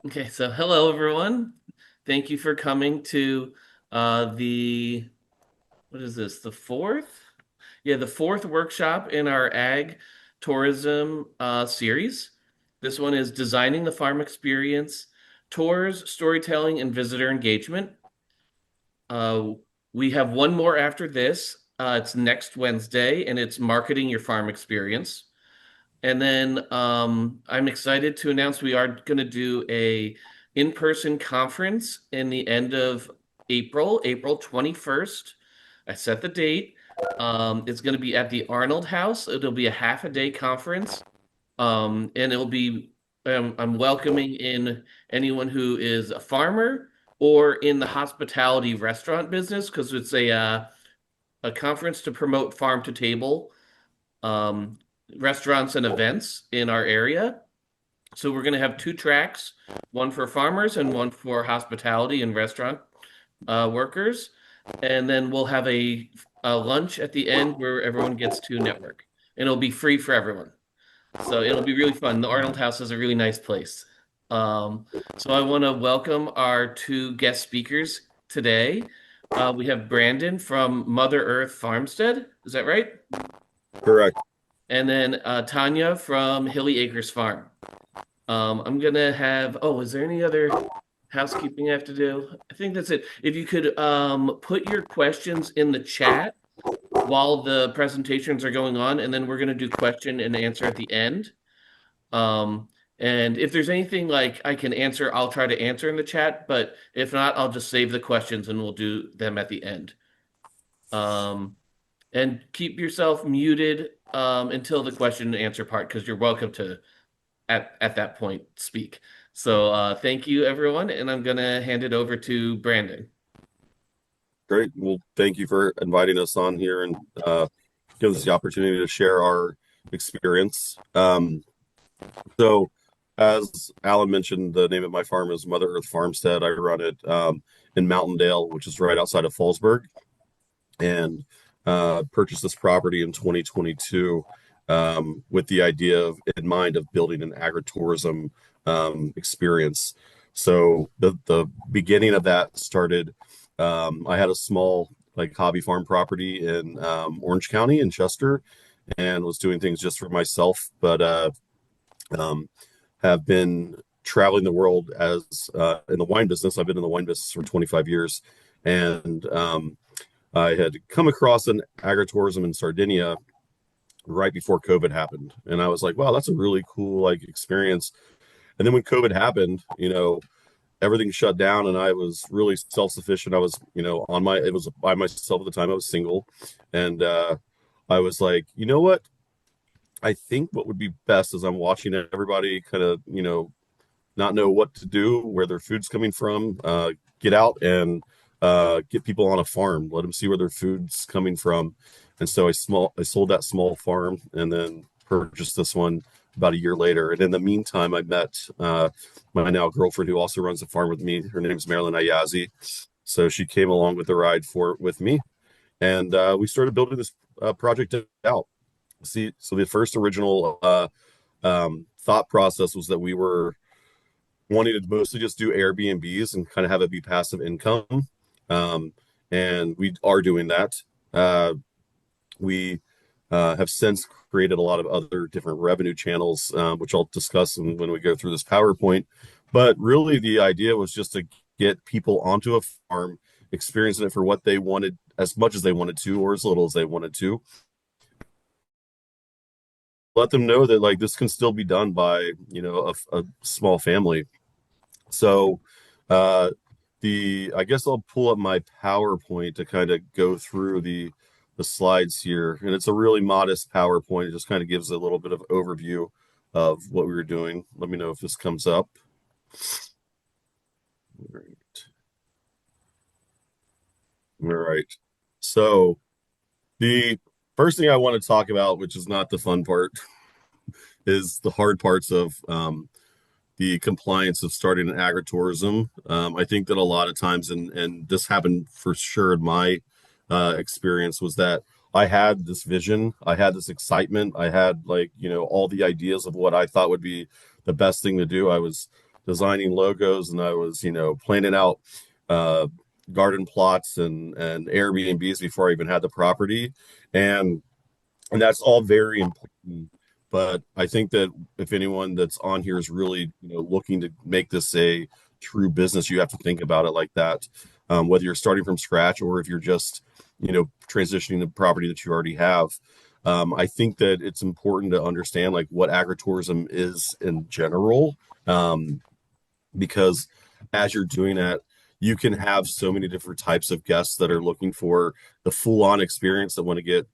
Okay, so hello everyone. Thank you for coming to the what is this? The fourth? Yeah, the fourth workshop in our ag tourism series. This one is designing the farm experience, tours, storytelling, and visitor engagement. Uh, we have one more after this. It's next Wednesday, and it's marketing your farm experience. And then I'm excited to announce we are going to do a in-person conference in the end of April, April 21st. I set the date. It's going to be at the Arnold House. It'll be a half a day conference. And it'll be I'm welcoming in anyone who is a farmer or in the hospitality restaurant business because it's a conference to promote farm to table um, restaurants and events in our area. So we're going to have two tracks, one for farmers and one for hospitality and restaurant workers. And then we'll have a lunch at the end where everyone gets to network. And it'll be free for everyone. So it'll be really fun. The Arnold House is a really nice place. Um, so I want to welcome our two guest speakers today. We have Brandon from Mother Earth Farmstead. Is that right? Correct. And then Tanya from Hilly Acres Farm. I'm gonna have. Oh, is there any other housekeeping I have to do? I think that's it. If you could put your questions in the chat while the presentations are going on, and then we're gonna do question and answer at the end. Um, and if there's anything like I can answer, I'll try to answer in the chat. But if not, I'll just save the questions and we'll do them at the end. Um, and keep yourself muted until the question and answer part, because you're welcome to at that point speak. So thank you everyone, and I'm gonna hand it over to Brandon. Great. Well, thank you for inviting us on here and give us the opportunity to share our experience. So, as Alan mentioned, the name of my farm is Mother Earth Farmstead. I run it in Mountaindale, which is right outside of Fallsburg, and purchased this property in 2022 with the idea of in mind of building an agritourism experience. So the beginning of that started. I had a small like hobby farm property in Orange County in Chester, and was doing things just for myself, but um, have been traveling the world as in the wine business. I've been in the wine business for 25 years, and I had come across an agritourism in Sardinia right before COVID happened, and I was like, "Wow, that's a really cool like experience." And then when COVID happened, everything shut down, and I was really self-sufficient. I was, on my it was by myself at the time. I was single, and I was like, you know what? I think what would be best is I'm watching everybody kind of, not know what to do, where their food's coming from. Get out and get people on a farm, let them see where their food's coming from. And so I sold that small farm and then purchased this one about a year later. And in the meantime, I met my now girlfriend who also runs a farm with me. Her name's Marilyn Ayazi. So she came along with the ride for with me, and we started building this project out. See, so the first original thought process was that we were wanting to mostly just do Airbnbs and kind of have it be passive income. Um, and we are doing that. We have since created a lot of other different revenue channels, which I'll discuss when we go through this PowerPoint. But really, the idea was just to get people onto a farm, experiencing it for what they wanted, as much as they wanted to, or as little as they wanted to. Let them know that like this can still be done by a small family. So uh, the I guess I'll pull up my PowerPoint to kind of go through the slides here, and it's a really modest PowerPoint. It just kind of gives a little bit of overview of what we were doing. Let me know if this comes up. All right. All right. So the first thing I want to talk about, which is not the fun part, is the hard parts of the compliance of starting an agritourism. I think that a lot of times, and this happened for sure in my experience, was that I had this vision, I had this excitement, I had like all the ideas of what I thought would be the best thing to do. I was designing logos, and I was, planning out uh, garden plots and Airbnbs before I even had the property, and and that's all very important. But I think that if anyone that's on here is really, looking to make this a true business, you have to think about it like that. Whether you're starting from scratch or if you're just, transitioning the property that you already have. I think that it's important to understand like what agritourism is in general. Because as you're doing that, you can have so many different types of guests that are looking for the full-on experience that want to get,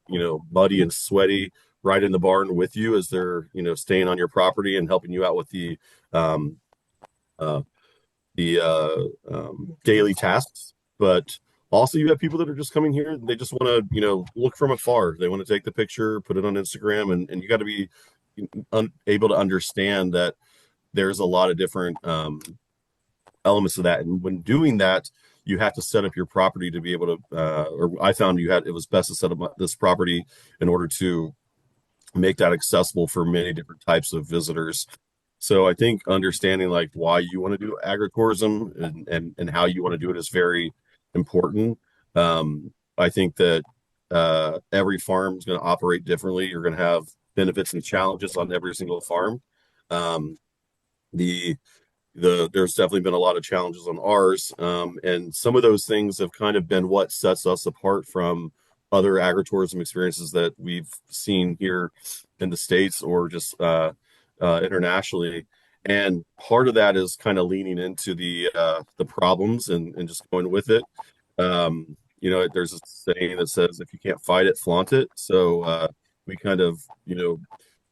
muddy and sweaty right in the barn with you as they're, staying on your property and helping you out with um, uh, the daily tasks. But also, you have people that are just coming here and they just want to, look from afar. They want to take the picture, put it on Instagram, and you got to be able to understand that there's a lot of different elements of that. And when doing that, you have to set up your property to be able to, or I found it was best to set up this property in order to make that accessible for many different types of visitors. So I think understanding like why you want to do agritourism and how you want to do it is very important. I think that every farm is going to operate differently. You're going to have benefits and challenges on every single farm. Um, the there's definitely been a lot of challenges on ours, and some of those things have kind of been what sets us apart from other agritourism experiences that we've seen here in the States or just internationally. And part of that is kind of leaning into the problems and just going with it. There's a saying that says if you can't fight it, flaunt it. So we kind of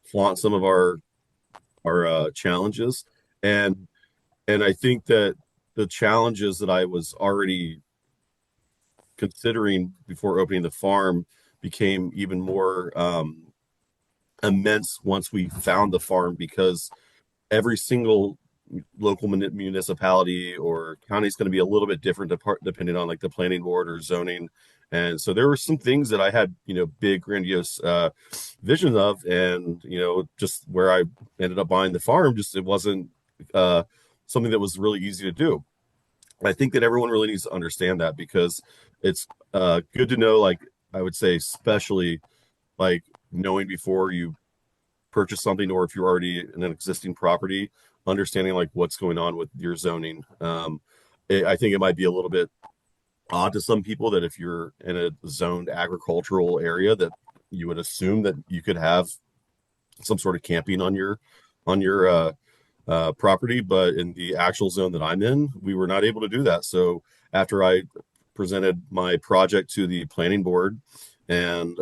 flaunt some of our challenges, and and I think that the challenges that I was already considering before opening the farm became even more immense once we found the farm, because every single local municipality or county is going to be a little bit different depending on like the planning board or zoning. And so there were some things that I had, big grandiose visions of, and just where I ended up buying the farm, just it wasn't uh, something that was really easy to do. I think that everyone really needs to understand that, because it's good to know, like I would say, especially like knowing before you purchase something, or if you're already in an existing property, understanding like what's going on with your zoning. I think it might be a little bit odd to some people that if you're in a zoned agricultural area, that you would assume that you could have some sort of camping on your property, but in the actual zone that I'm in, we were not able to do that. So after I presented my project to the planning board, and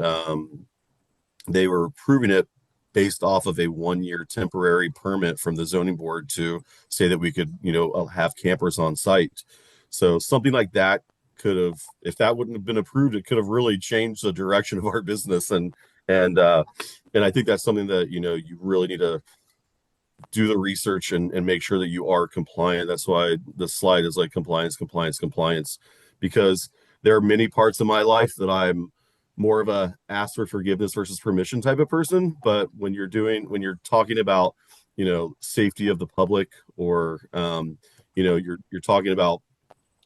they were approving it based off of a 1 year temporary permit from the zoning board to say that we could, have campers on site. So something like that could have, if that wouldn't have been approved, it could have really changed the direction of our business. And I think that's something that, you really need to do the research and make sure that you are compliant. That's why the slide is like compliance, compliance, compliance, because there are many parts of my life that I'm more of a ask for forgiveness versus permission type of person. But when you're talking about, safety of the public, or, you're talking about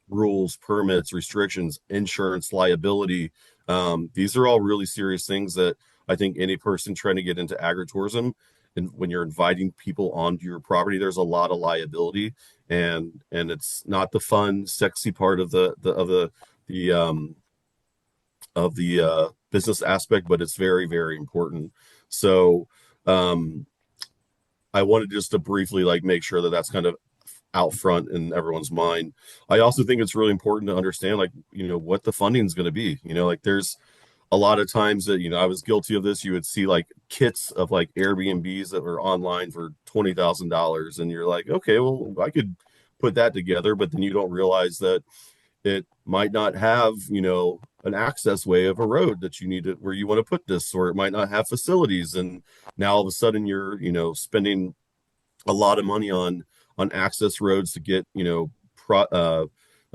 rules, permits, restrictions, insurance, liability. These are all really serious things that I think any person trying to get into agritourism, and when you're inviting people onto your property, there's a lot of liability, and it's not the fun, sexy part of the of the business aspect, but it's very, very important. So um, I wanted just to briefly like make sure that that's kind of out front in everyone's mind. I also think it's really important to understand like, what the funding is going to be. Like there's a lot of times that, I was guilty of this. You would see like kits of like Airbnbs that were online for $20,000, and you're like, okay, well, I could put that together, but then you don't realize that it might not have, an access way of a road that you need to where you want to put this, or it might not have facilities. And now all of a sudden you're, spending a lot of money on access roads to get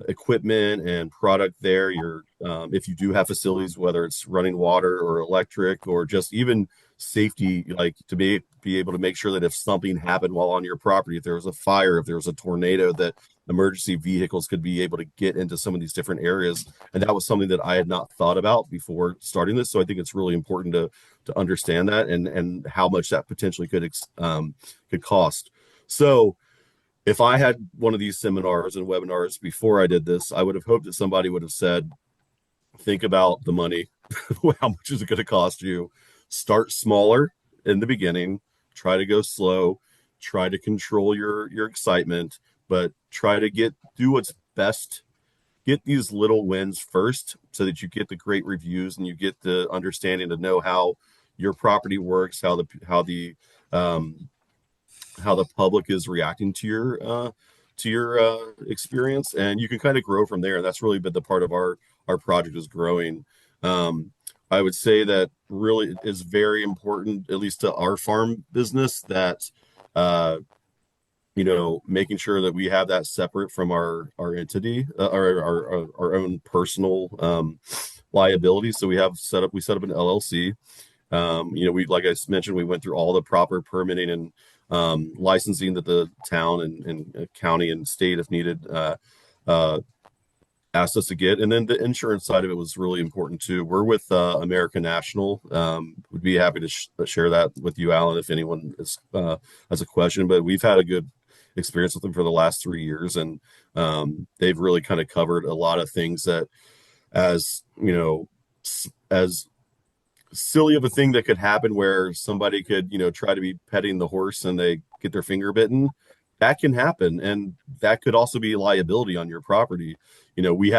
equipment and product there. You're if you do have facilities, whether it's running water or electric or just even safety, like to be able to make sure that if something happened while on your property, if there was a fire, if there was a tornado, that emergency vehicles could be able to get into some of these different areas. And that was something that I had not thought about before starting this. So I think it's really important to understand that and how much that potentially could cost. So if I had one of these seminars and webinars before I did this, I would have hoped that somebody would have said, think about the money. How much is it going to cost you? Start smaller in the beginning, try to go slow, try to control your excitement, but try to do what's best. Get these little wins first so that you get the great reviews and you get the understanding to know how your property works, um, how the public is reacting to your experience, and you can kind of grow from there. And that's really been the part of our project is growing. Um, I would say that really is very important, at least to our farm business, that uh, making sure that we have that separate from our entity, our own personal liability. So we set up an LLC. We, like I mentioned, we went through all the proper permitting and licensing that the town and county and state, if needed, uh, asked us to get. And then the insurance side of it was really important too. We're with American National. Would be happy to share that with you, Alan, if anyone has a question. But we've had a good experience with them for the last 3 years, and they've really kind of covered a lot of things that, as as silly of a thing that could happen where somebody could, try to be petting the horse and they get their finger bitten. That can happen, and that could also be liability on your property. We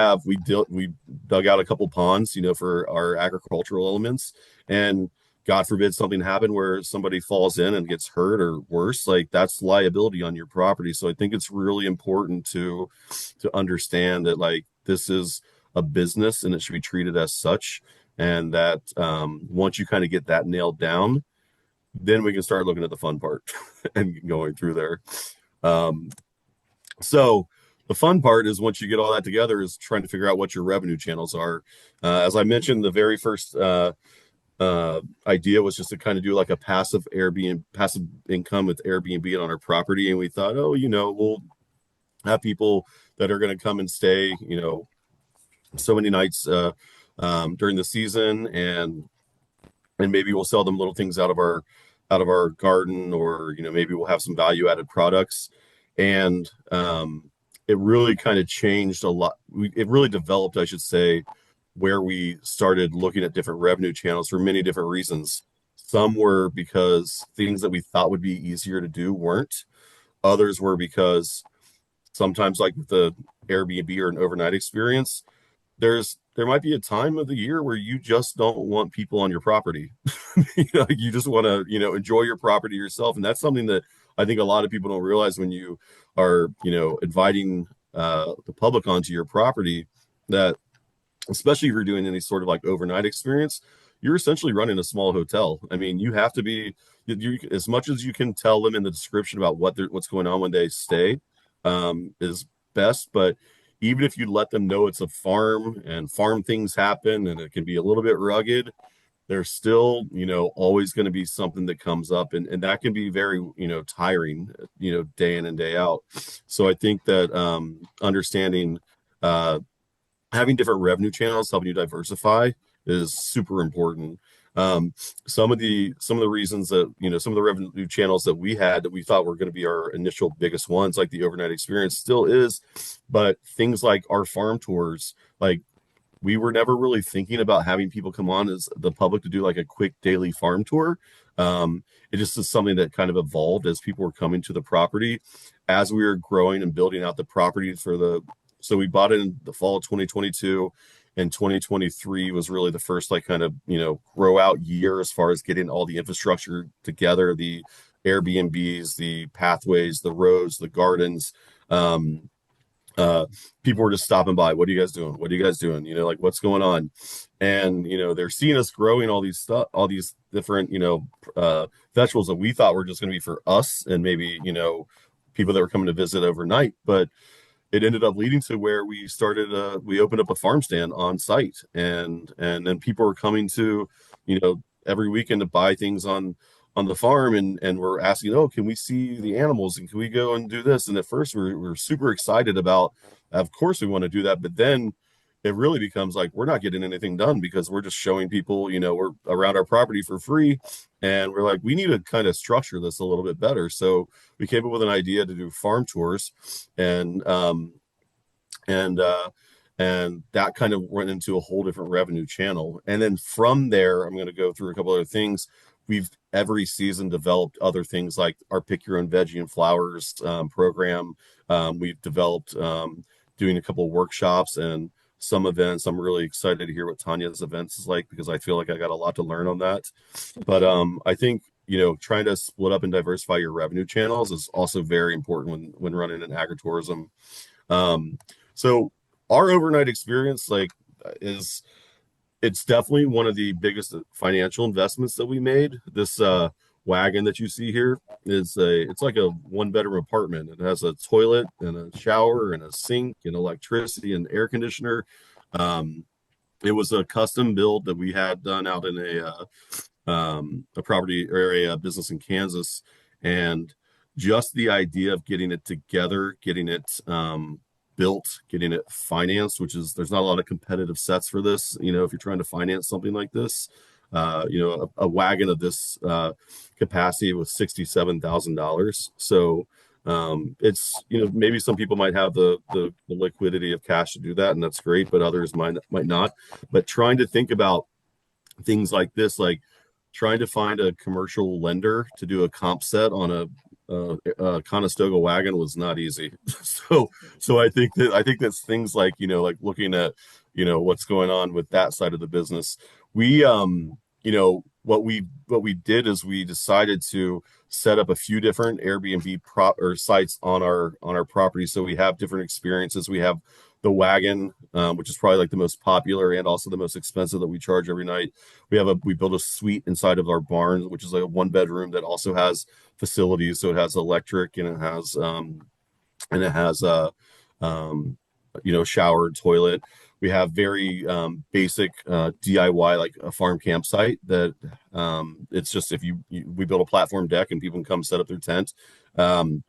dug out a couple ponds, for our agricultural elements, and God forbid something happened where somebody falls in and gets hurt or worse, like that's liability on your property. So I think it's really important to understand that like this is a business and it should be treated as such, and that once you kind of get that nailed down, then we can start looking at the fun part and going through there. Um, so the fun part is once you get all that together is trying to figure out what your revenue channels are. As I mentioned, the very first idea was just to kind of do like a passive income with Airbnb on our property. And we thought, oh, we'll have people that are going to come and stay, so many nights during the season, and maybe we'll sell them little things out of our garden, or maybe we'll have some value added products. And it really kind of changed a lot. It really developed, I should say, where we started looking at different revenue channels for many different reasons. Some were because things that we thought would be easier to do weren't. Others were because sometimes, like with the Airbnb or an overnight experience, there might be a time of the year where you just don't want people on your property. You just want to, enjoy your property yourself. And that's something that I think a lot of people don't realize when you are, inviting the public onto your property, that especially if you're doing any sort of like overnight experience, you're essentially running a small hotel. I mean, you have to be as much as you can tell them in the description about what's going on when they stay, is best. But even if you let them know it's a farm and farm things happen and it can be a little bit rugged, there's still, always going to be something that comes up, and that can be very, tiring, day in and day out. So I think that understanding uh, having different revenue channels helping you diversify is super important. Um, some of the reasons that some of the revenue channels that we had that we thought were going to be our initial biggest ones, like the overnight experience, still is, but things like our farm tours, like we were never really thinking about having people come on as the public to do like a quick daily farm tour. It just is something that kind of evolved as people were coming to the property, as we were growing and building out the property so we bought it in the fall of 2022, and 2023 was really the first like kind of, grow out year as far as getting all the infrastructure together, the Airbnbs, the pathways, the roads, the gardens. Um, uh People were just stopping by. What are you guys doing? What are you guys doing? Like what's going on? And they're seeing us growing all these different vegetables that we thought were just going to be for us and maybe people that were coming to visit overnight. But it ended up leading to where we opened up a farm stand on site, and then people were coming to, you know every weekend to buy things on the farm, and we're asking, oh, can we see the animals and can we go and do this? And at first we're super excited about, of course we want to do that, but then it really becomes like we're not getting anything done because we're just showing people, we're around our property for free. And we're like, we need to kind of structure this a little bit better. So we came up with an idea to do farm tours, and and uh and that kind of went into a whole different revenue channel. And then from there, I'm going to go through a couple other things. We've every season developed other things like our pick your own veggie and flowers program. We've developed doing a couple of workshops and some events. I'm really excited to hear what Tanya's events is like because I feel like I got a lot to learn on that. But I think trying to split up and diversify your revenue channels is also very important when running an agritourism. So our overnight experience, like, is it's definitely one of the biggest financial investments that we made. This wagon that you see here it's like a one bedroom apartment. It has a toilet and a shower and a sink and electricity and air conditioner. Um, it was a custom build that we had done out in a property or a business in Kansas, and just the idea of getting it together, getting it built, getting it financed, which is there's not a lot of competitive sets for this. If you're trying to finance something like this, a wagon of this capacity was $67,000. So it's maybe some people might have the liquidity of cash to do that, and that's great, but others might not. But trying to think about things like this, like trying to find a commercial lender to do a comp set on a Conestoga wagon was not easy. So I think that's things like like looking at what's going on with that side of the business. We what we did is we decided to set up a few different Airbnb prop or sites on our property, so we have different experiences. We have the wagon, which is probably like the most popular and also the most expensive that we charge every night. We built a suite inside of our barn, which is like a one bedroom that also has facilities. So it has electric and it has a shower and toilet. We have very basic DIY, like a farm campsite that it's just if we build a platform deck and people can come set up their tent. Um,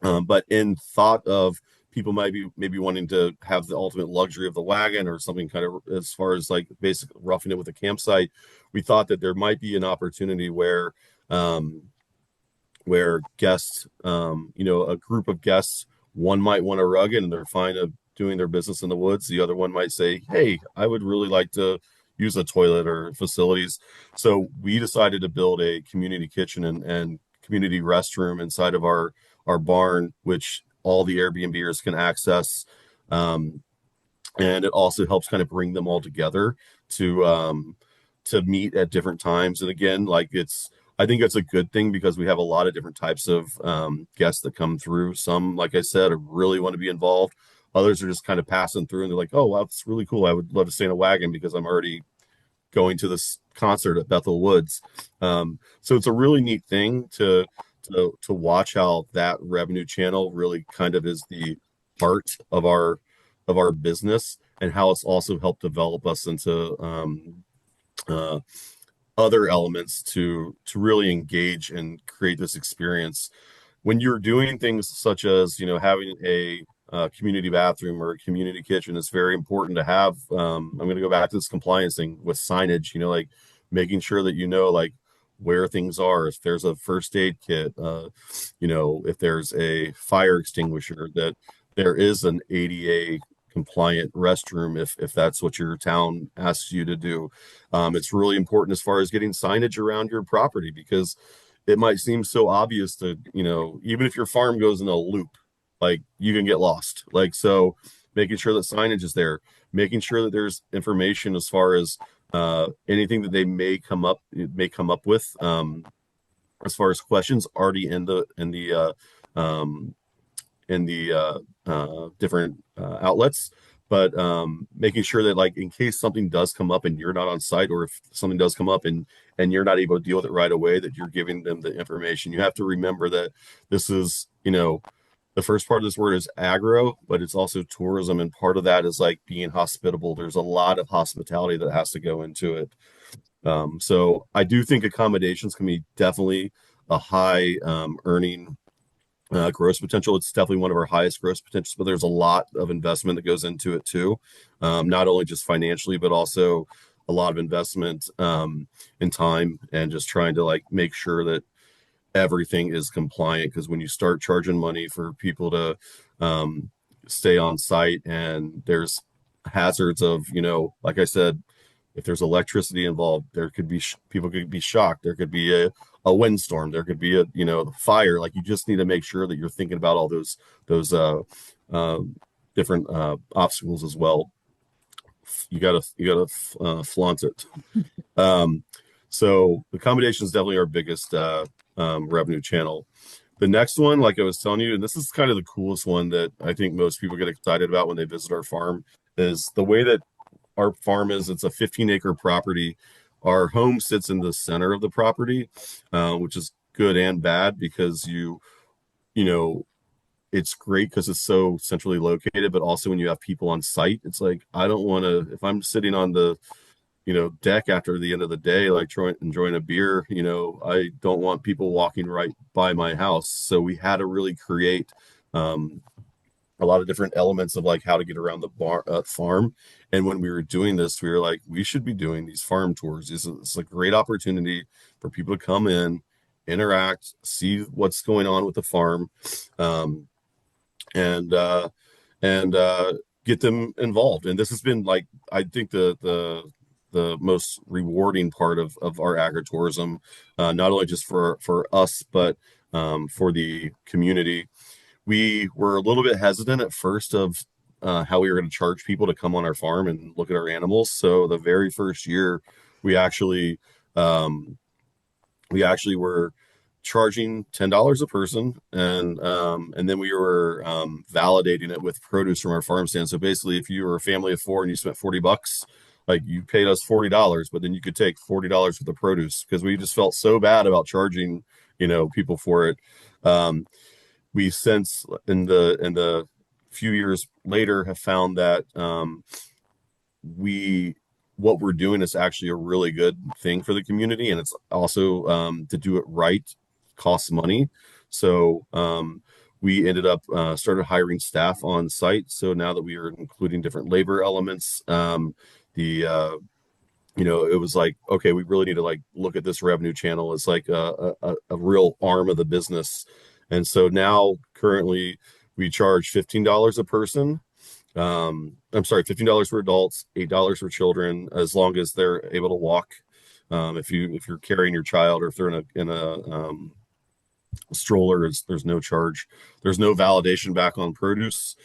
but in thought of people might be maybe wanting to have the ultimate luxury of the wagon or something kind of as far as like basic roughing it with a campsite, we thought that there might be an opportunity um, where guests, a group of guests, one might want to rug it and they're fine of doing their business in the woods. The other one might say, hey, I would really like to use a toilet or facilities. So we decided to build a community kitchen and community restroom inside of our barn, which all the Airbnbers can access. Um, and it also helps kind of bring them all together to meet at different times. And again, like I think it's a good thing because we have a lot of different types of guests that come through. Some, like I said, really want to be involved. Others are just kind of passing through and they're like, oh, wow, that's really cool. I would love to stay in a wagon because I'm already going to this concert at Bethel Woods. So it's a really neat thing to watch how that revenue channel really kind of is the heart of our business, and how it's also helped develop us into uh, other elements to really engage and create this experience. When you're doing things such as having a community bathroom or a community kitchen, it's very important to have. I'm going to go back to this compliance thing with signage. Like making sure that like where things are. If there's a first aid kit, if there's a fire extinguisher, that there is an ADA compliant restroom if that's what your town asks you to do. It's really important as far as getting signage around your property because it might seem so obvious to, even if your farm goes in a loop, like you can get lost. Like, so making sure that signage is there, making sure that there's information as far as anything that they may come up with, as far as questions already in the different outlets. But making sure that like in case something does come up and you're not on site, or if something does come up and you're not able to deal with it right away, that you're giving them the information. You have to remember that this is the first part of this word is agro, but it's also tourism, and part of that is like being hospitable. There's a lot of hospitality that has to go into it. So I do think accommodations can be definitely a high earning gross potential. It's definitely one of our highest gross potentials, but there's a lot of investment that goes into it too. Not only just financially, but also a lot of investment in time and just trying to like make sure that everything is compliant. Because when you start charging money for people to um, stay on site and there's hazards of, like I said, if there's electricity involved, there could be people could be shocked. There could be a windstorm. There could be a fire. Like you just need to make sure that you're thinking about all those uh, different obstacles as well. You gotta flaunt it. Um, so accommodation is definitely our biggest revenue channel. The next one, like I was telling you, and this is kind of the coolest one that I think most people get excited about when they visit our farm, is the way that our farm is. It's a 15-acre property. Our home sits in the center of the property, which is good and bad because you know, it's great because it's so centrally located, but also when you have people on site, it's like I don't want to, if I'm sitting on the deck after the end of the day, like enjoying a beer, I don't want people walking right by my house. So we had to really create um, a lot of different elements of like how to get around the farm. And when we were doing this, we were like, we should be doing these farm tours. It's a great opportunity for people to come in, interact, see what's going on with the farm, um, and get them involved. And this has been like, I think the most rewarding part of our agritourism, not only just for us, but for the community. We were a little bit hesitant at first of how we were going to charge people to come on our farm and look at our animals. So the very first year, we actually um, we actually were charging $10 a person, and then we were validating it with produce from our farm stand. So basically, if you were a family of four and you spent $40, like you paid us $40, but then you could take $40 worth of produce because we just felt so bad about charging people for it. Um, we since in the few years later have found that we what we're doing is actually a really good thing for the community, and it's also to do it right costs money. So we ended up started hiring staff on site. So now that we are including different labor elements, the it was like, okay, we really need to like look at this revenue channel as like a real arm of the business. And so now currently we charge $15 a person. I'm sorry, $15 for adults, $8 for children, as long as they're able to walk. If you're carrying your child or if they're in a stroller, there's no charge. There's no validation back on produce.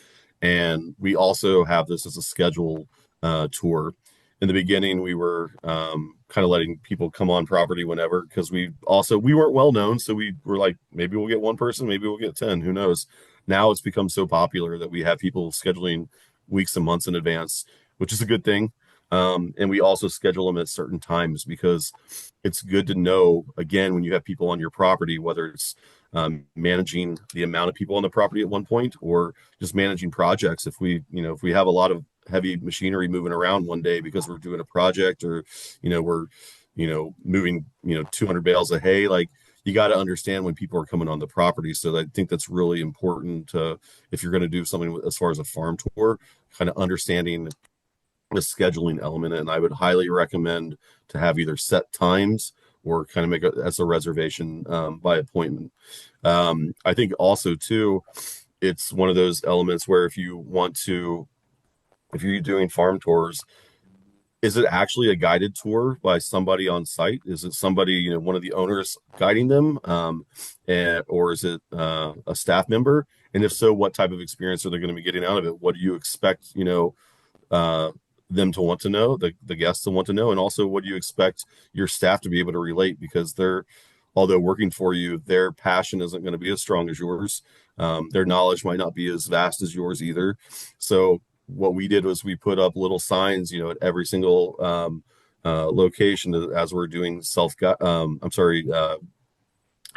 And we also have this as a schedule tour. In the beginning, we were kind of letting people come on property whenever because we weren't well known. So we were like, maybe we'll get one person, maybe we'll get 10, who knows? Now it's become so popular that we have people scheduling weeks and months in advance, which is a good thing. And we also schedule them at certain times because it's good to know, again, when you have people on your property, whether it's managing the amount of people on the property at one point or just managing projects. If we have a lot of heavy machinery moving around one day because we're doing a project or we're moving 200 bales of hay, like you got to understand when people are coming on the property. So I think that's really important to, if you're going to do something as far as a farm tour, kind of understanding the scheduling element. And I would highly recommend to have either set times or kind of make it as a reservation by appointment. I think also too, it's one of those elements where if you're doing farm tours, is it actually a guided tour by somebody on site? Is it somebody, one of the owners guiding them? Or is it a staff member? And if so, what type of experience are they going to be getting out of it? What do you expect, uh, them to want to know, the guests to want to know? And also, what do you expect your staff to be able to relate? Because although working for you, their passion isn't going to be as strong as yours. Their knowledge might not be as vast as yours either. So what we did was we put up little signs, at every single location as we're doing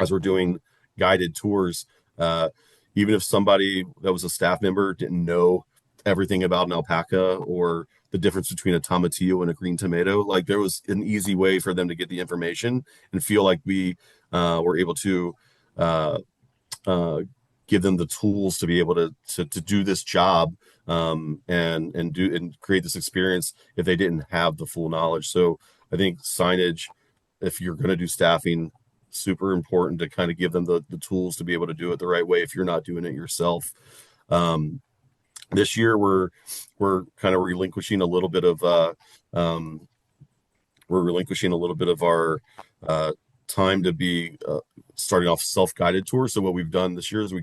as we're doing guided tours. Even if somebody that was a staff member didn't know everything about an alpaca or the difference between a tomatillo and a green tomato. Like there was an easy way for them to get the information and feel like we were able to uh, uh, give them the tools to be able to do this job and create this experience if they didn't have the full knowledge. So I think signage, if you're going to do staffing, super important to kind of give them the tools to be able to do it the right way if you're not doing it yourself. Um, this year we're kind of relinquishing a little bit of um, we're relinquishing a little bit of our uh, time to be starting off self-guided tours. So what we've done this year is we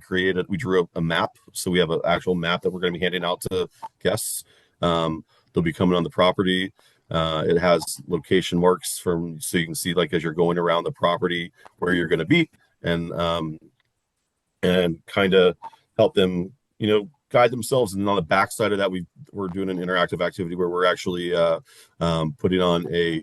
drew a map. So we have an actual map that we're going to be handing out to guests. They'll be coming on the property. It has location marks from so you can see like as you're going around the property where you're going to be and kind of help them, guide themselves. And on the backside of that, we're doing an interactive activity where we're actually putting on a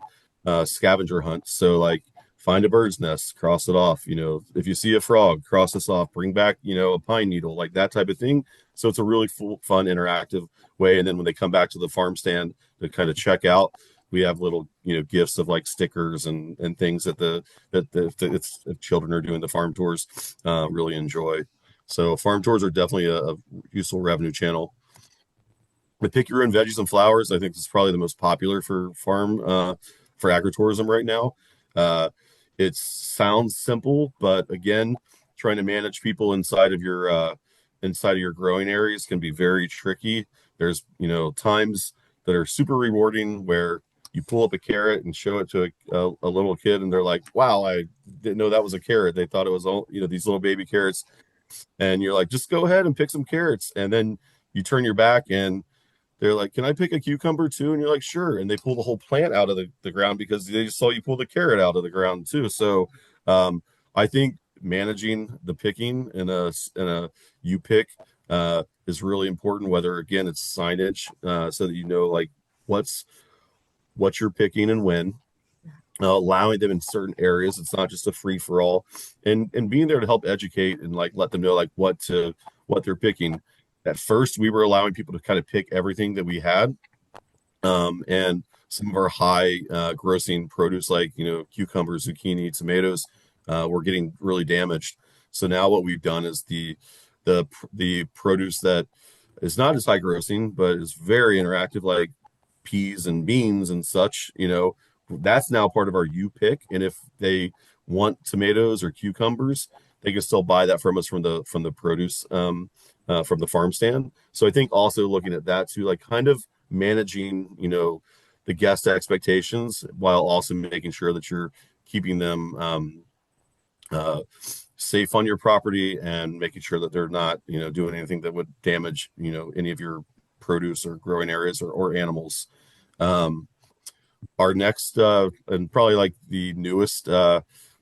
scavenger hunt. So like find a bird's nest, cross it off. If you see a frog, cross this off. Bring back, a pine needle, like that type of thing. So it's a really fun, interactive way. And then when they come back to the farm stand to kind of check out, we have little, gifts of like stickers and things if children are doing the farm tours, really enjoy. So farm tours are definitely a useful revenue channel. The pick your own veggies and flowers, I think is probably the most popular for agritourism right now. Uh, it sounds simple, but again, trying to manage people inside of your growing areas can be very tricky. There's times that are super rewarding where you pull up a carrot and show it to a little kid, and they're like, "Wow, I didn't know that was a carrot." They thought it was all these little baby carrots, and you're like, "Just go ahead and pick some carrots," and then you turn your back and they're like, "Can I pick a cucumber too?" And you're like, "Sure." And they pull the whole plant out of the ground because they just saw you pull the carrot out of the ground too. So I think managing the picking in a you pick is really important, whether again it's signage so that you know like what's what you're picking and when. Allowing them in certain areas, it's not just a free for all, and being there to help educate and like let them know like what they're picking. At first, we were allowing people to kind of pick everything that we had, and some of our high grossing produce like cucumbers, zucchini, tomatoes were getting really damaged. So now what we've done is the produce that is not as high grossing but is very interactive, like peas and beans and such, that's now part of our U pick. And if they want tomatoes or cucumbers, they can still buy that from us from the produce from the farm stand. So I think also looking at that too, like kind of managing, the guest expectations while also making sure that you're keeping them uh, safe on your property and making sure that they're not, doing anything that would damage, any of your produce or growing areas or animals. Um, our next and probably like the newest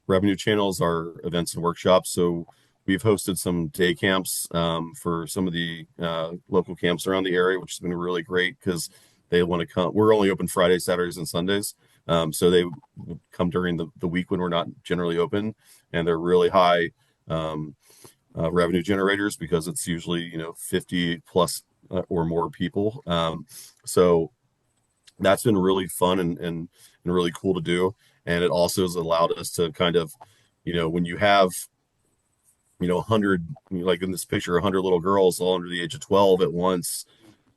revenue channels are events and workshops. So we've hosted some day camps for some of the local camps around the area, which has been really great because they want to come. We're only open Fridays, Saturdays, and Sundays. So they come during the week when we're not generally open, and they're really high revenue generators because it's usually 50 plus or more people. So that's been really fun and really cool to do. And it also has allowed us to kind of, when you have, 100, like in this picture, 100 little girls all under the age of 12 at once,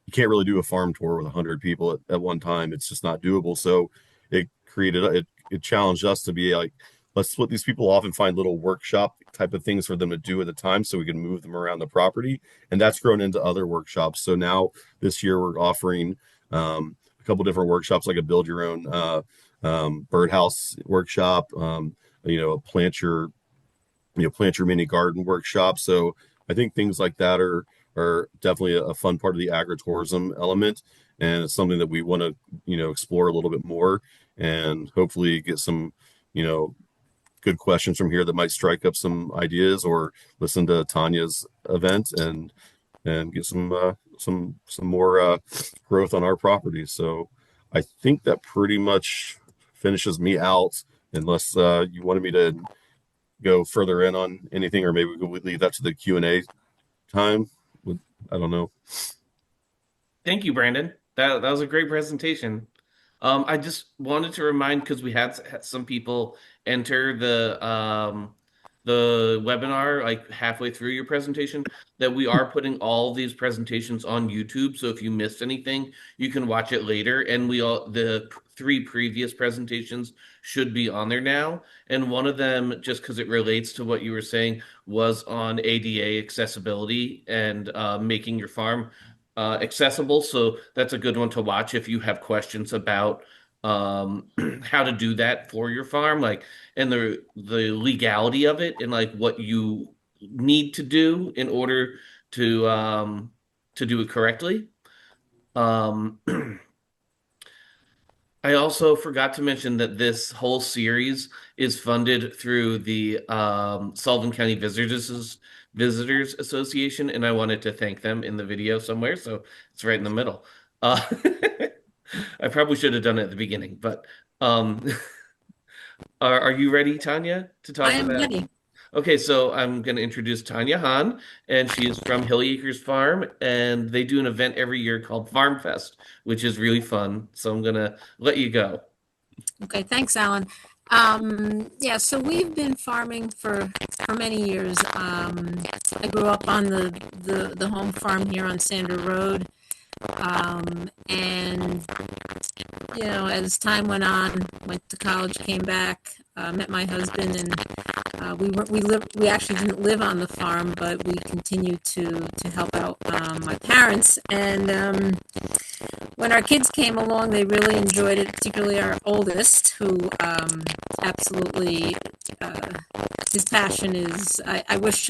you can't really do a farm tour with 100 people at one time. It's just not doable. So it challenged us to be like, let's split these people off and find little workshop type of things for them to do at the time so we can move them around the property. And that's grown into other workshops. So now this year we're offering a couple different workshops, like a build your own birdhouse workshop, a plant your mini garden workshop. So I think things like that are definitely a fun part of the agritourism element, and it's something that we want to explore a little bit more, and hopefully get some good questions from here that might strike up some ideas, or listen to Tanya's event and get some more growth on our property. So I think that pretty much finishes me out, unless you wanted me to go further in on anything, or maybe we could leave that to the Q&A time. I don't know. Thank you, Brandon. That was a great presentation. I just wanted to remind because we had some people enter the webinar like halfway through your presentation that we are putting all these presentations on YouTube. So if you missed anything, you can watch it later. And the three previous presentations should be on there now. And one of them, just because it relates to what you were saying, was on ADA accessibility and making your farm accessible. So that's a good one to watch if you have questions about how to do that for your farm, like and the legality of it and like what you need to do in order to do it correctly. Um, I also forgot to mention that this whole series is funded through the Sullivan County Visitors Association, and I wanted to thank them in the video somewhere, so it's right in the middle. Uh, I probably should have done it at the beginning, but um, are you ready, Tanya, to I talk am about? ready. Okay, so I'm going to introduce Tanya Hahn, and she is from Hilly Acres Farm, and they do an event every year called Farm Fest, which is really fun. So I'm going to let you go. Okay, thanks, Alan. Yeah, so we've been farming for many years. I grew up on the home farm here on Sander Road. And as time went on, went to college, came back, met my husband, and we actually didn't live on the farm, but we continued to help out my parents. And when our kids came along, they really enjoyed it, particularly our oldest, who absolutely his passion is. I wish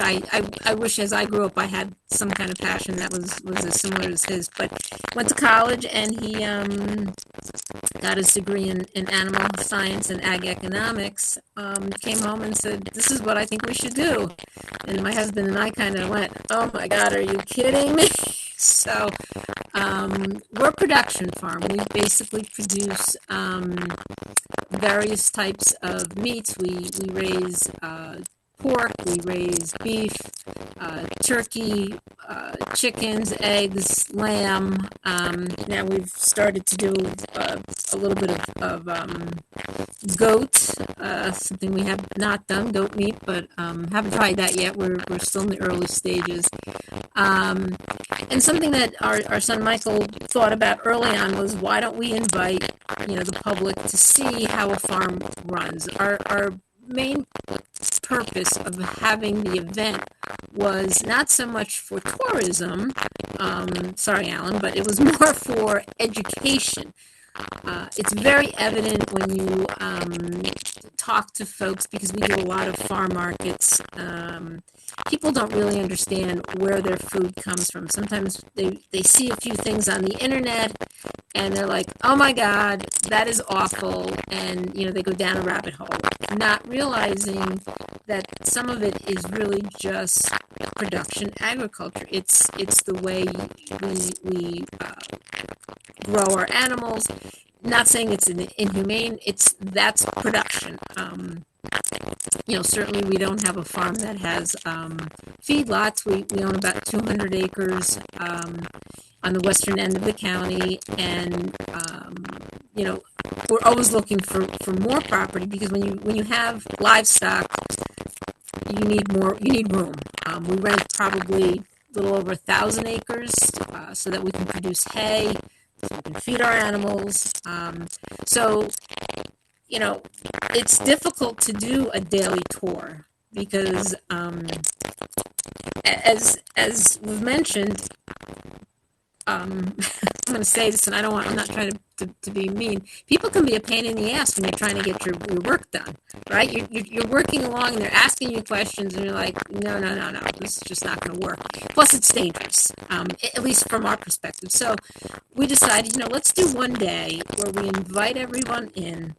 as I grew up I had some kind of passion that was as similar as his. But went to college and he got his degree in animal science and ag economics. Came home and said, "This is what I think we should do." And my husband and I kind of went, "Oh my God, are you kidding me?" So we're a production farm. We basically produce various types of meats. We raise pork, we raise beef, turkey, chickens, eggs, lamb. Now we've started to do a little bit of goat, something we have not done, goat meat, but haven't tried that yet. We're still in the early stages. And something that our son Michael thought about early on was, why don't we invite the public to see how a farm runs? Our main purpose of having the event was not so much for tourism, sorry Alan, but it was more for education. It's very evident when you talk to folks, because we do a lot of farm markets. People don't really understand where their food comes from. Sometimes they see a few things on the internet and they're like, "Oh my God, that is awful," and they go down a rabbit hole, not realizing that some of it is really just production agriculture. It's the way we grow our animals. Not saying it's inhumane. That's production. Certainly we don't have a farm that has feedlots. We own about 200 acres on the western end of the county, and we're always looking for more property, because when you have livestock, you need more. You need room. We rent probably a little over 1,000 acres so that we can produce hay, so we can feed our animals. It's difficult to do a daily tour because, as we've mentioned, I'm going to say this, and I'm not trying to be mean. People can be a pain in the ass when you're trying to get your work done, right? You're working along and they're asking you questions and you're like, no, this is just not going to work. Plus it's dangerous, at least from our perspective. So we decided, let's do one day where we invite everyone in.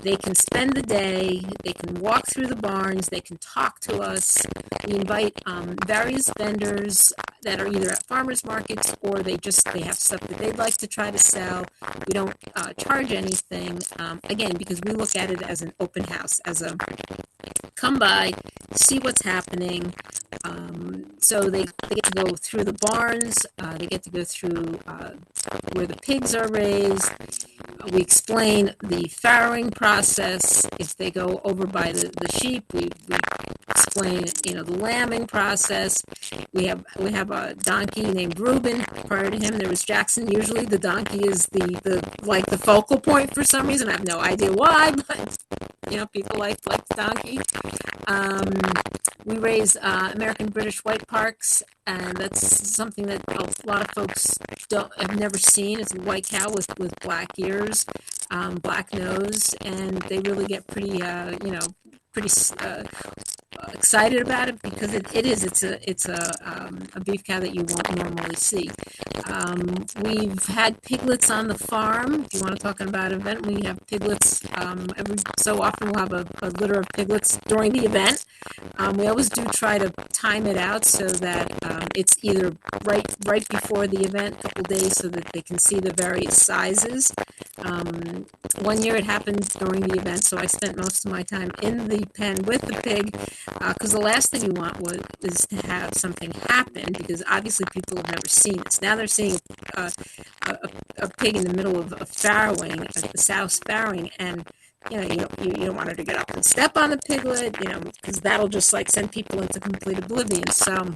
They can spend the day, they can walk through the barns, they can talk to us. We invite various vendors that are either at farmers markets or they have stuff that they'd like to try to sell. We don't charge anything, again, because we look at it as an open house, as a come by, see what's happening. So they get to go through the barns, they get to go through where the pigs are raised. We explain the farrowing process. If they go over by the sheep, we explain, the lambing process. We have a donkey named Reuben. Prior to him, there was Jackson. Usually, the donkey is the focal point for some reason. I have no idea why, but people like the donkey. We raise American British White Parks, and that's something that a lot of folks have never seen. It's a white cow with black ears, black nose, and they really get pretty excited about it because it's a beef cow that you won't normally see. We've had piglets on the farm. If you want to talk about an event, we have piglets. Every so often we'll have a litter of piglets during the event. We always do try to time it out so that it's either right before the event, a couple days, so that they can see the various sizes. One year it happened during the event, so I spent most of my time in the pen with the pig, because the last thing you want is to have something happen, because obviously people have never seen this. Now they're seeing a pig in the middle of farrowing, the sow's farrowing, and you don't want her to get up and step on the piglet, because that'll just send people into complete oblivion. So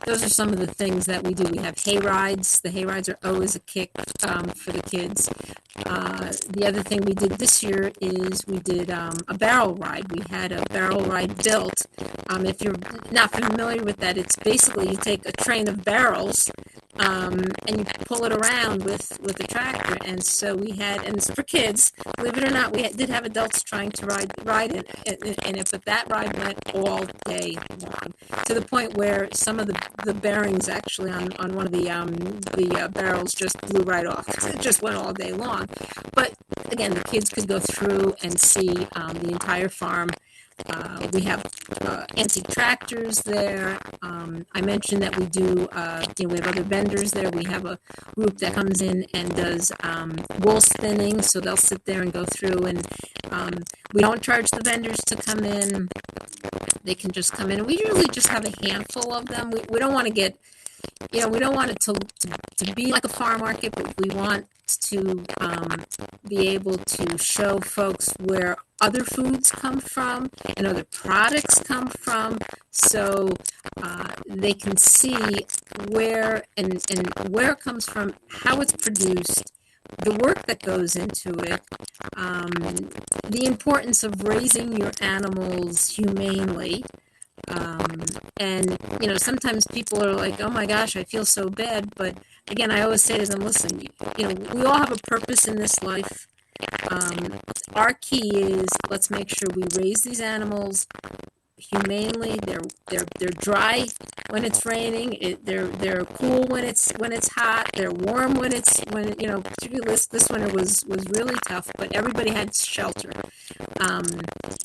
those are some of the things that we do. We have hay rides. The hay rides are always a kick for the kids. The other thing we did this year is we did a barrel ride. We had a barrel ride built. If you're not familiar with that, it's basically you take a train of barrels and you pull it around with a tractor. And so we had, and it's for kids, believe it or not, we did have adults trying to ride in it, but that ride went all day long, to the point where some of the bearings actually on one of the barrels just blew right off. It just went all day long. But again, the kids could go through and see the entire farm. We have antique tractors there. I mentioned that we do, we have other vendors there. We have a group that comes in and does wool spinning, so they'll sit there and go through, and we don't charge the vendors to come in. They can just come in, and we usually just have a handful of them. We don't want to get, we don't want it to be like a farm market, but we want to be able to show folks where other foods come from and other products come from, so they can see where and where it comes from, how it's produced, the work that goes into it, the importance of raising your animals humanely. And sometimes people are like, oh my gosh, I feel so bad, but again, I always say to them, listen, we all have a purpose in this life. Our key is, let's make sure we raise these animals humanely. They're dry when it's raining. They're cool when it's hot. They're warm particularly this winter was really tough, but everybody had shelter.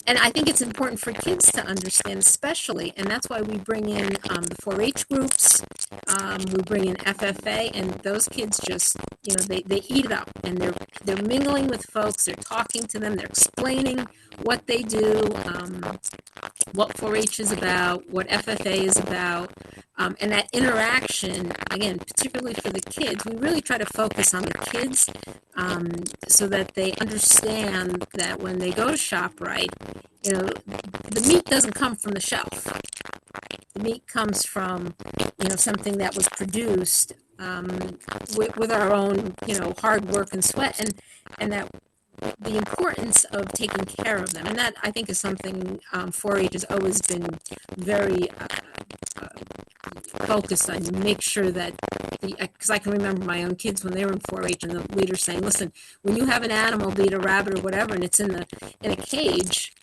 And I think it's important for kids to understand, especially, and that's why we bring in the 4-H groups. We bring in FFA, and those kids just, they eat it up, and they're mingling with folks. They're talking to them. They're explaining what they do, what 4-H is about, what FFA is about, and that interaction, again, particularly for the kids, we really try to focus on the kids so that they understand that when they go to ShopRite, the meat doesn't come from the shelf. The meat comes from, something that was produced with our own, hard work and sweat, and that the importance of taking care of them. And that, I think, is something 4-H has always been very focused on, to make sure that, because I can remember my own kids when they were in 4-H and the leader saying, listen, when you have an animal, be it a rabbit or whatever, and it's in a cage,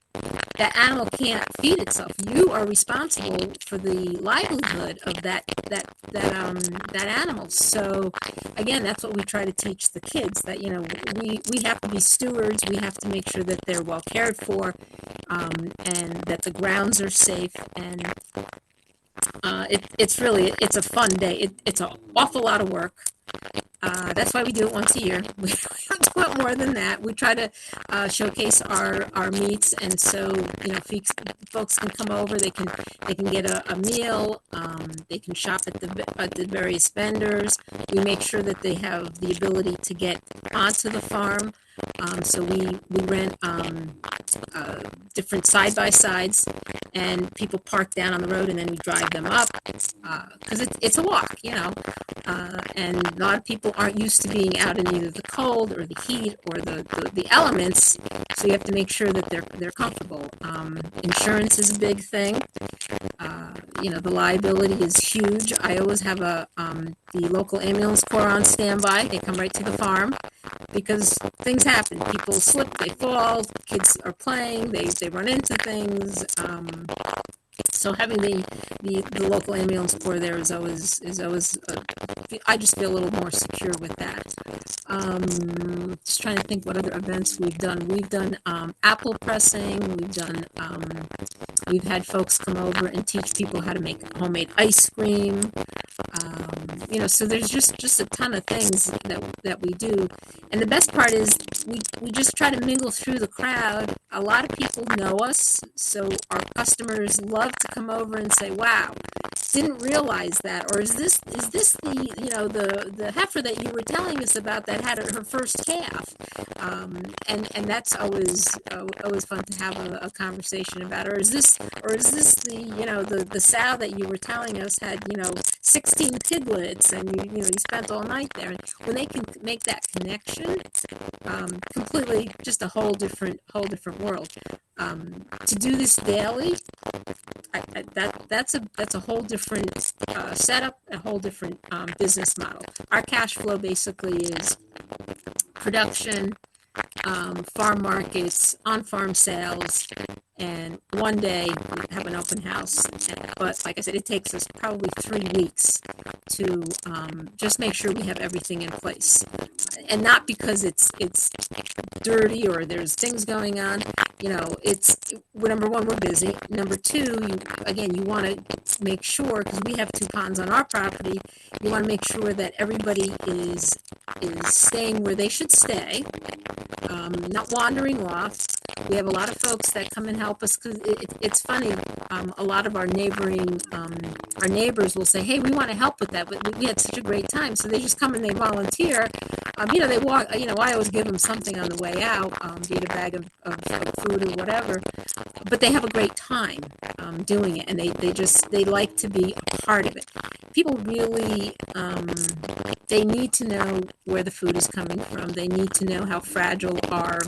that animal can't feed itself. You are responsible for the livelihood of that animal. So again, that's what we try to teach the kids, that we have to be stewards. We have to make sure that they're well cared for, and that the grounds are safe. And it's a fun day. It's an awful lot of work. That's why we do it once a year. We don't do it more than that. We try to showcase our meats, and so folks can come over. They can get a meal. They can shop at the various vendors. We make sure that they have the ability to get onto the farm. So we rent different side by sides, and people park down on the road, and then we drive them up because it's a walk, and a lot of people aren't used to being out in either the cold or the heat or the elements, so you have to make sure that they're comfortable. Insurance is a big thing. The liability is huge. I always have the local ambulance corps on standby. They come right to the farm because things happen. People slip, they fall, kids are playing, they run into things. So having the local ambulance corps there is always I just feel a little more secure with that. Just trying to think what other events we've done. We've done apple pressing. We've had folks come over and teach people how to make homemade ice cream. So there's just a ton of things that we do. And the best part is we just try to mingle through the crowd. A lot of people know us, so our customers love to come over and say, "Wow, didn't realize that," or "Is this the heifer that you were telling us about that had her first calf?" And that's always fun to have a conversation about. Or is this the sow that you were telling us had 16 piglets, and you spent all night there. And when they can make that connection, completely just a whole different world. To do this daily, that's a whole different setup, a whole different business model. Our cash flow basically is production, farm markets, on-farm sales, and one day we have an open house. But like I said, it takes us probably 3 weeks to just make sure we have everything in place. And not because it's dirty or there's things going on. Number one, we're busy. Number two, you want to make sure, because we have 2 ponds on our property, you want to make sure that everybody is staying where they should stay, not wandering off. We have a lot of folks that come and help us, because it's funny. A lot of our neighbors will say, "Hey, we want to help with that, but we had such a great time," so they just come and they volunteer. They walk. I always give them something on the way out, be it a bag of food or whatever. But they have a great time doing it, and they like to be a part of it. People really they need to know where the food is coming from. They need to know how fragile our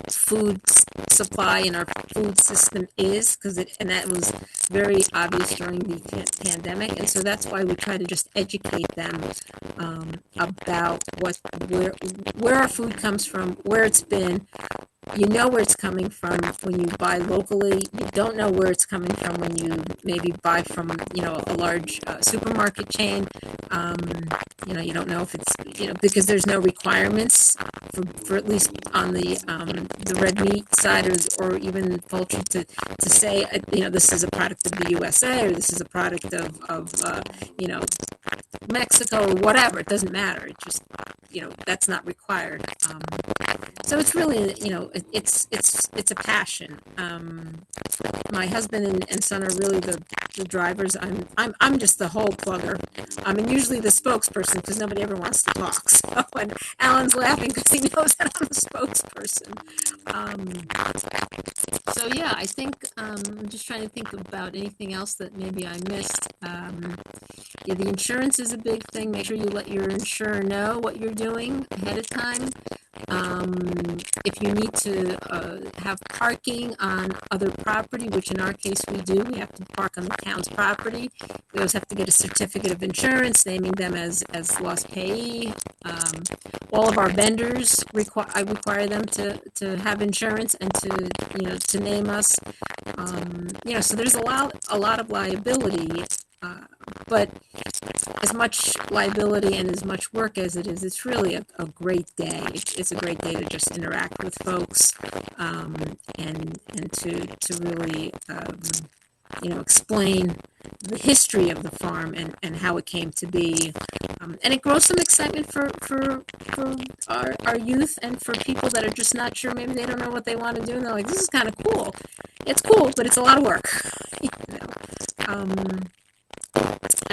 food supply and our food system is, and that was very obvious during the pandemic, and so that's why we try to just educate them about where our food comes from, where it's been. You know where it's coming from when you buy locally. You don't know where it's coming from when you maybe buy from a large supermarket chain. You don't know if it's because there's no requirements for at least on the red meat side or even poultry to say this is a product of the USA or this is a product of Mexico or whatever. It doesn't matter. It just that's not required. So it's really it's a passion. My husband and son are really the drivers. I'm just the whole plugger. And usually the spokesperson, because nobody ever wants to talk. So, and Alan's laughing because he knows that I'm a spokesperson. So yeah, I think I'm just trying to think about anything else that maybe I missed. The insurance is a big thing. Make sure you let your insurer know what you're doing ahead of time. If you need to have parking on other property, which in our case we do, we have to park on the town's property. We always have to get a certificate of insurance, naming them as lost payee. All of our vendors I require them to have insurance and to name us. So there's a lot of liability. But as much liability and as much work as it is, it's really a great day. It's a great day to just interact with folks and to really explain the history of the farm and how it came to be. And it grows some excitement for our youth and for people that are just not sure. Maybe they don't know what they want to do, and they're like, "This is kind of cool." It's cool, but it's a lot of work. you know. I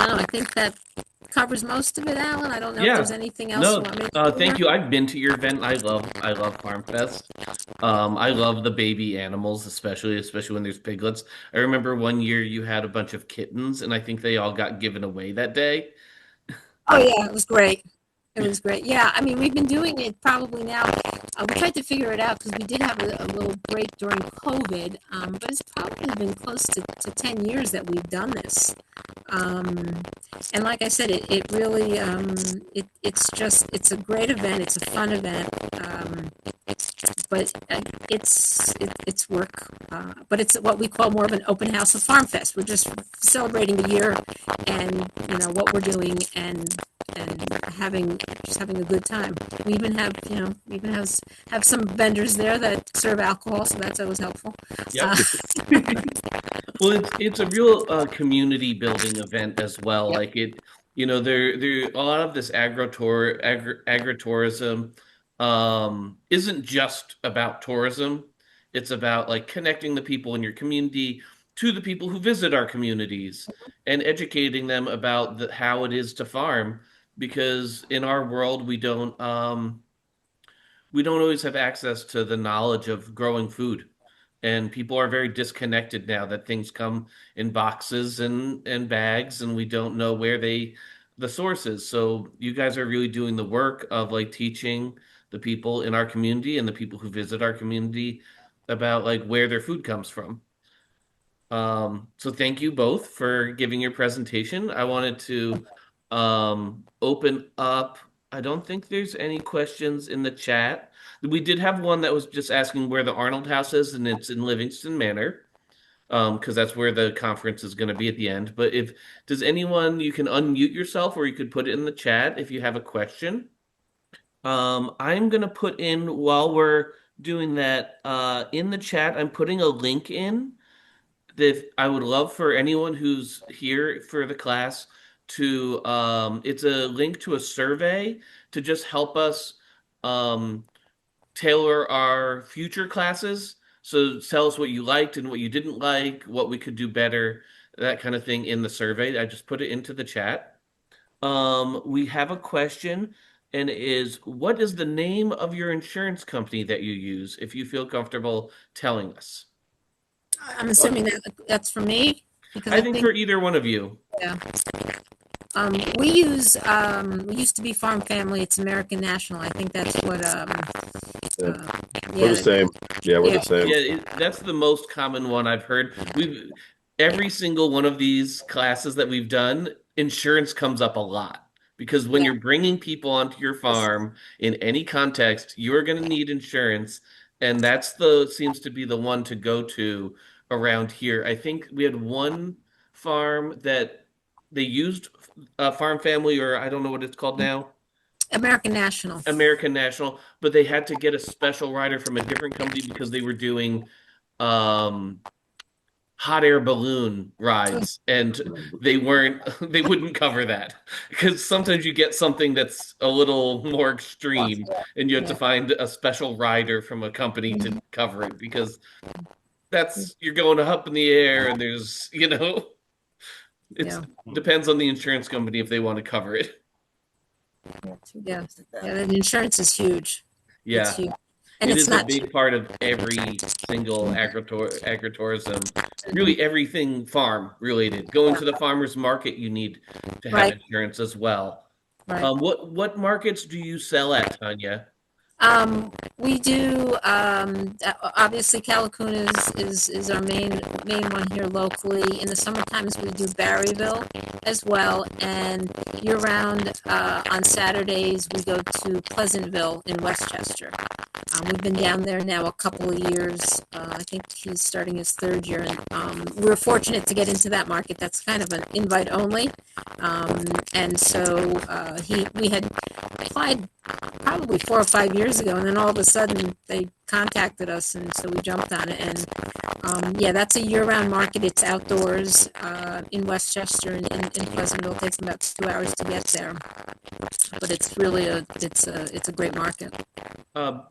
don't know. I think that covers most of it, Alan. I don't know if Yeah. there's anything else you No, want me to go over. thank you. I've been to your event. I love Farm Fest. I love the baby animals, especially when there's piglets. I remember one year you had a bunch of kittens, and I think they all got given away that day. Oh yeah, it was great. It was great. Yeah, I mean, we've been doing it probably now. We tried to figure it out because we did have a little break during COVID, but it's probably been close to 10 years that we've done this. And like I said, it really, it's a great event. It's a fun event. But it's work. But it's what we call more of an open house of Farm Fest. We're just celebrating the year and what we're doing and having a good time. We even have have some vendors there that serve alcohol, so that's always helpful. Yep. Well, it's a real community building event as well. Yep. Like there a lot of this agritourism isn't just about tourism. It's about like connecting the people in your community to the people who visit our communities and educating them about how it is to farm. Because in our world, we don't always have access to the knowledge of growing food. And people are very disconnected now that things come in boxes and bags, and we don't know where the source is. So you guys are really doing the work of like teaching the people in our community and the people who visit our community about like where their food comes from. So thank you both for giving your presentation. I wanted to open up. I don't think there's any questions in the chat. We did have one that was just asking where the Arnold House is, and it's in Livingston Manor, because that's where the conference is going to be at the end. But if does anyone, you can unmute yourself, or you could put it in the chat if you have a question. I'm gonna put in while we're doing that in the chat. I'm putting a link in that I would love for anyone who's here for the class to it's a link to a survey to just help us tailor our future classes. So tell us what you liked and what you didn't like, what we could do better, that kind of thing in the survey. I just put it into the chat. We have a question, and it is what is the name of your insurance company that you use, if you feel comfortable telling us? I'm assuming that's for me because I think for either one of you. yeah. We used to be Farm Family. It's American National. I think that's what. We're the same. Yeah, we're the same. Yeah, that's the most common one I've heard. Every single one of these classes that we've done, insurance comes up a lot because when you're bringing people onto your farm in any context, you're going to need insurance, and seems to be the one to go to around here. I think we had one farm that they used Farm Family, or I don't know what it's called now. American National. American National, but they had to get a special rider from a different company because they were doing hot air balloon rides, and they wouldn't cover that because sometimes you get something that's a little more extreme and you have to find a special rider from a company to cover it because you're going up in the air and there's it depends on the insurance company if they want to cover it. Yeah, the insurance is huge. Yeah. It's huge. And it it's is not a big part of every single agritourism, really everything farm related. Going to the farmer's market, you need to have insurance as well. Right. What markets do you sell at, Tanya? We do obviously Callicoon is our main one here locally. In the summer times we do Barryville as well, and year round on Saturdays we go to Pleasantville in Westchester. We've been down there now a couple of years. I think he's starting his third year, and we're fortunate to get into that market. That's kind of an invite only, and so we had applied probably 4 or 5 years years ago, and then all of a sudden they contacted us, and so we jumped on it. And yeah, that's a year-round market. It's outdoors in Westchester and in Pleasantville. It takes them about 2 hours to get there, but it's really it's a great market.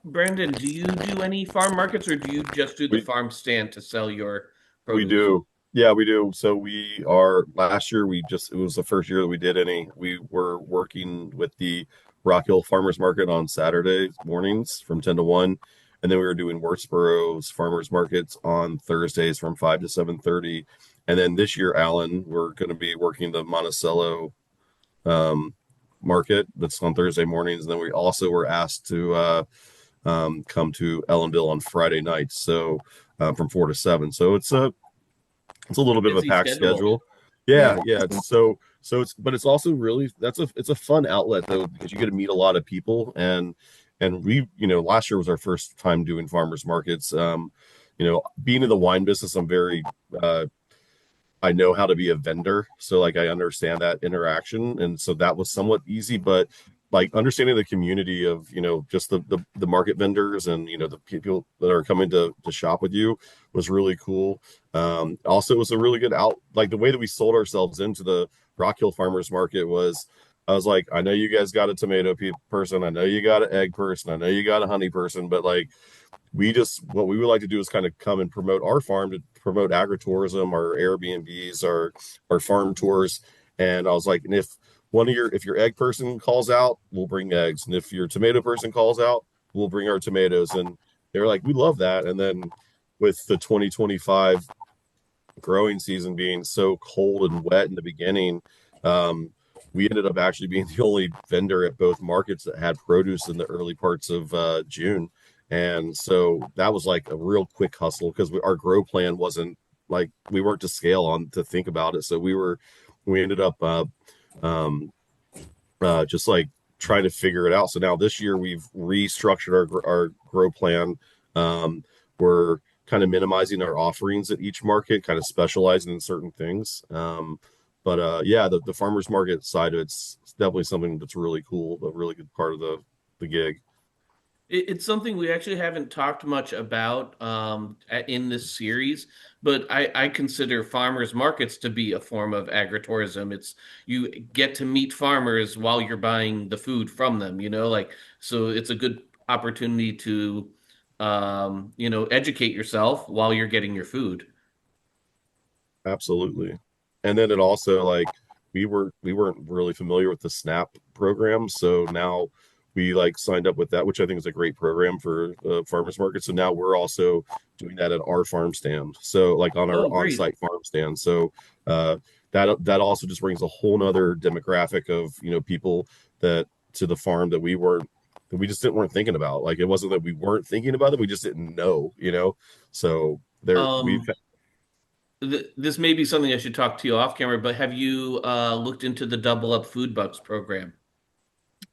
Brandon, do you do any farm markets or do you just do the We farm stand to sell your we produce? do. Yeah, we do. So we are last year it was the first year that we did any. We were working with the Rock Hill Farmers Market on Saturday mornings from 10 to 1. And then we were doing Wurtsboro's farmers markets on Thursdays from 5 to 7:30. And then this year, Alan, we're going to be working the Monticello um, market that's on Thursday mornings. And then we also were asked to come to Ellendale on Friday nights. So from 4 to 7. So it's a little bit of a Busy packed schedule. schedule. Yeah. Yeah. But it's also really it's a fun outlet though because you get to meet a lot of people and we last year was our first time doing farmers markets. Being in the wine business, I'm very I know how to be a vendor, so like I understand that interaction, and so that was somewhat easy. But like understanding the community of just the market vendors and the people that are coming to shop with you was really cool. Also, it was a really good out like the way that we sold ourselves into the Rock Hill Farmers Market was. I was like, I know you guys got a person, I know you got an egg person, I know you got a honey person, but like what we would like to do is kind of come and promote our farm to promote agritourism, our Airbnbs, our farm tours. And I was like, and if your egg person calls out, we'll bring eggs. And if your tomato person calls out, we'll bring our tomatoes. And they're like, we love that. And then with the 2025 growing season being so cold and wet in the beginning, um, we ended up actually being the only vendor at both markets that had produce in the early parts of June. And so that was like a real quick hustle because our grow plan wasn't like we weren't to scale on to think about it. So we ended up um, just like trying to figure it out. So now this year we've restructured our grow plan. We're kind of minimizing our offerings at each market, kind of specializing in certain things. But yeah, the farmers market side of it's definitely something that's really cool, a really good part of the gig. It's something we actually haven't talked much about in this series, but I consider farmers markets to be a form of agritourism. It's you get to meet farmers while you're buying the food from them, like so it's a good opportunity to educate yourself while you're getting your food. Absolutely. And then it also like we weren't really familiar with the SNAP program, so now we like signed up with that, which I think is a great program for farmers market. So now we're also doing that at our farm stand. So like on our Oh, great. on-site farm stand. So that also just brings a whole nother demographic of people that to the farm that we just didn't weren't thinking about. Like it wasn't that we weren't thinking about it, we just didn't know. So there we've Um, this may be something I should talk to you off camera, but have you looked into the Double Up Food Bucks program?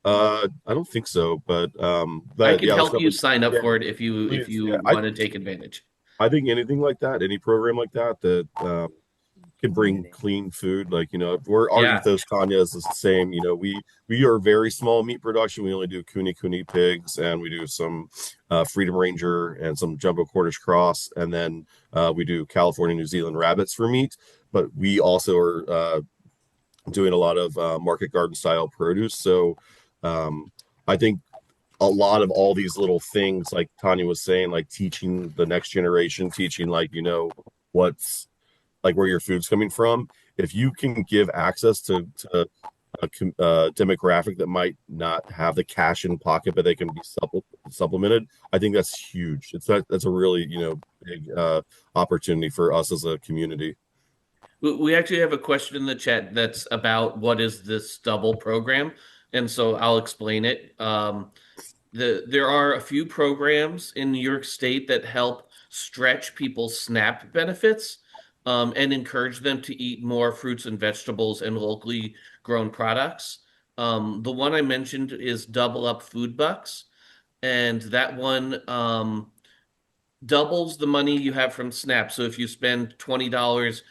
I don't think so, I but could yeah, that's help you definitely sign up yeah, for it if please. you Yeah, want to take advantage. I think anything like that, any program like that can bring clean food. Like our Yeah. ethos, Tanya, is the same. We are very small meat production. We only do Kuni pigs, and we do some Freedom Ranger and some Jumbo Cornish Cross, and then we do California, New Zealand rabbits for meat. But we also are doing a lot of market garden style produce. So um, I think a lot of all these little things, like Tanya was saying, like teaching the next generation, teaching like what's like where your food's coming from. If you can give access to a demographic that might not have the cash in pocket, but they can be supplemented, I think that's huge. That's a really big opportunity for us as a community. We actually have a question in the chat that's about what is this double program, and so I'll explain it. There are a few programs in New York State that help stretch people's SNAP benefits and encourage them to eat more fruits and vegetables and locally grown products. The one I mentioned is Double Up Food Bucks, and that one doubles the money you have from SNAP. So if you spend $20,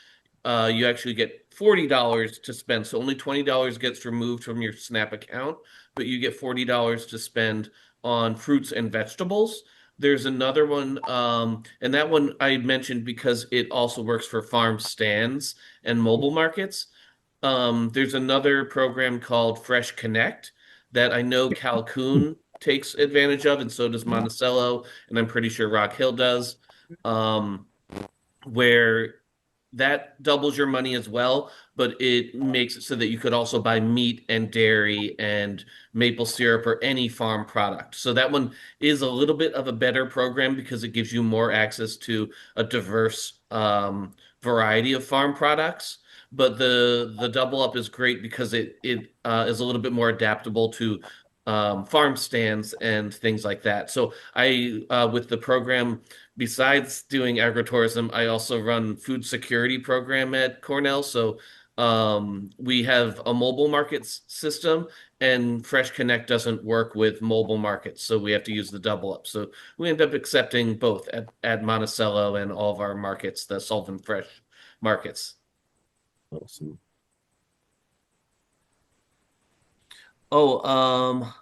you actually get $40 to spend. So only $20 gets removed from your SNAP account, but you get $40 to spend on fruits and vegetables. There's another one, and that one I mentioned because it also works for farm stands and mobile markets. There's another program called Fresh Connect that I know Calhoun takes advantage of, and so does Monticello, and I'm pretty sure Rock Hill does, um, where that doubles your money as well, but it makes it so that you could also buy meat and dairy and maple syrup or any farm product. So that one is a little bit of a better program because it gives you more access to a diverse variety of farm products. But the double up is great because it is a little bit more adaptable to farm stands and things like that. So I with the program, besides doing agritourism, I also run food security program at Cornell. So we have a mobile markets system, and Fresh Connect doesn't work with mobile markets, so we have to use the double up. So we end up accepting both at Monticello and all of our markets, the Sullivan Fresh markets. Awesome. Oh,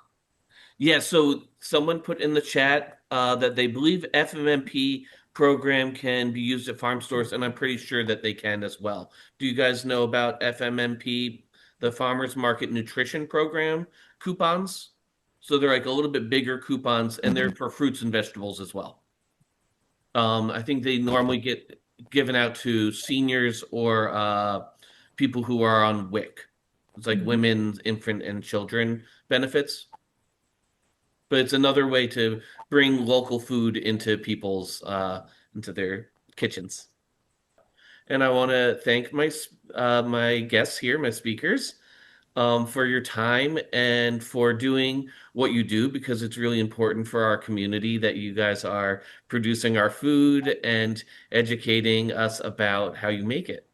yeah, so someone put in the chat that they believe FMMP program can be used at farm stores, and I'm pretty sure that they can as well. Do you guys know about FMMP, the Farmers Market Nutrition Program coupons? So they're like a little bit bigger coupons, and they're for fruits and vegetables as well. I think they normally get given out to seniors or people who are on WIC. It's like women's, infant, and children benefits, but it's another way to bring local food into people's into their kitchens. And I want to thank my guests here, my speakers, for your time and for doing what you do because it's really important for our community that you guys are producing our food and educating us about how you make it.